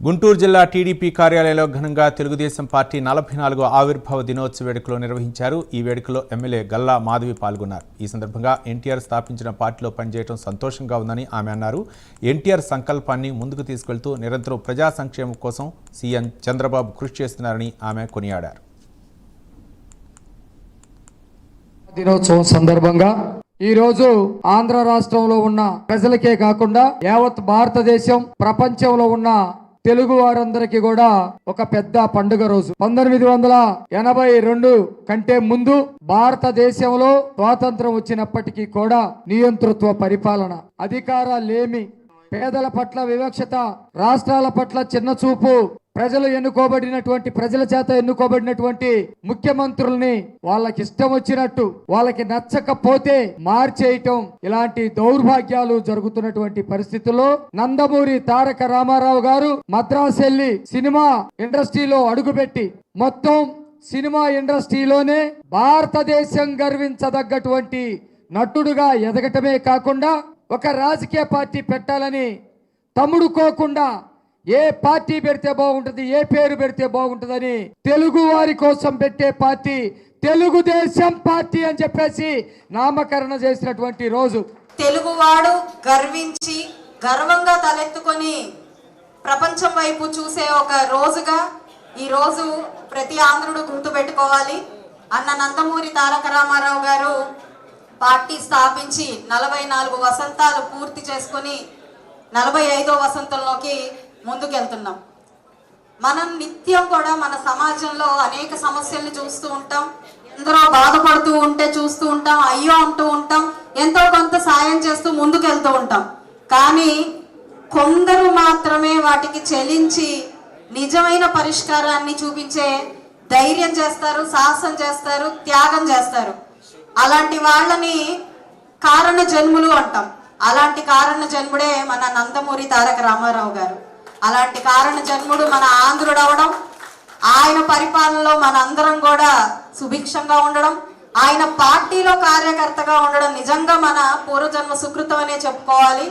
గుంటూరు జిల్లా టీడీపీ కార్యాలయంలో ఘనంగా తెలుగుదేశం పార్టీ 44వ ఆవిర్భావ దినోత్సవ వేడుకలు నిర్వహించారు. ఈ వేడుకలో ఎమ్మెల్యే గల్లా మాధవి పాల్గొన్నారు. ఈ సందర్భంగా ఎన్టీఆర్ స్థాపించిన పార్టీలో పనిచేయడం సంతోషంగా ఉందని ఆమె అన్నారు. ఎన్టీఆర్ సంకల్పాన్ని ముందుకు తీసుకెళ్తూ నిరంతరం ప్రజా సంక్షేమం కోసం సీఎం చంద్రబాబు కృషి చేస్తున్నారని ఆమె కొనియాడారు. దినోత్సవం సందర్భంగా ఈ రోజు ఆంధ్ర రాష్ట్రంలో ఉన్న ప్రజలకే కాకుండా యావత్ భారతదేశం ప్రపంచంలో ఉన్న తెలుగు వారందరికీ కూడా ఒక పెద్ద పండుగ రోజు. 1982 కంటే ముందు భారతదేశంలో స్వాతంత్రం వచ్చినప్పటికీ కూడా నియంతృత్వ పరిపాలన, అధికారాలేమి, పేదల పట్ల వివక్షత, రాష్ట్రాల పట్ల చిన్న చూపు, ప్రజలు ఎన్నుకోబడినటువంటి ప్రజల చేత ఎన్నుకోబడినటువంటి ముఖ్యమంత్రుల్ని వాళ్ళకి ఇష్టం వచ్చినట్టు వాళ్ళకి నచ్చకపోతే మార్చేయటం, ఇలాంటి దౌర్భాగ్యాలు జరుగుతున్నటువంటి పరిస్థితుల్లో నందమూరి తారక రామారావు గారు మద్రాసు వెళ్లి సినిమా ఇండస్ట్రీలో అడుగుపెట్టి మొత్తం సినిమా ఇండస్ట్రీలోనే భారతదేశం గర్వించదగ్గటువంటి నటుడుగా ఎదగటమే కాకుండా ఒక రాజకీయ పార్టీ పెట్టాలని తమ్ముడుకోకుండా ఏ పార్టీ పెడితే బాగుంటుంది, ఏ పేరు పెడితే బాగుంటుందని తెలుగు వారి కోసం పెట్టే పార్టీ తెలుగుదేశం పార్టీ అని చెప్పేసి నామకరణ చేసినటువంటి రోజు. తెలుగువాడు గర్వించి గర్వంగా తలెత్తుకొని ప్రపంచం వైపు చూసే ఒక రోజుగా ఈ రోజు ప్రతి ఆంధ్రుడు గుర్తుపెట్టుకోవాలి. అన్న నందమూరి తారక రామారావు గారు పార్టీ స్థాపించి 44 వసంతాలు పూర్తి చేసుకుని 45వ వసంతంలోకి ముందుకెళ్తున్నాం. మనం నిత్యం కూడా మన సమాజంలో అనేక సమస్యల్ని చూస్తూ ఉంటాం, ఎందరో బాధపడుతూ ఉంటే చూస్తూ ఉంటాం, అయ్యో అంటూ ఉంటాం, ఎంతో కొంత సాయం చేస్తూ ముందుకెళ్తూ ఉంటాం. కానీ కొందరు మాత్రమే వాటికి చెలించి నిజమైన పరిష్కారాన్ని చూపించే ధైర్యం చేస్తారు, సాహసం చేస్తారు, త్యాగం చేస్తారు. అలాంటి వాళ్ళని కారణ జన్ములు అంటాం. అలాంటి కారణ జన్ముడే మన నందమూరి తారక రామారావు గారు. అలాంటి కారణ జన్ముడు మన ఆంధ్రుడు అవడం, ఆయన పరిపాలనలో మన అందరం కూడా సుభిక్షంగా ఉండడం, ఆయన పార్టీలో కార్యకర్తగా ఉండడం నిజంగా మన పూర్వజన్మ సుకృతం అనే చెప్పుకోవాలి.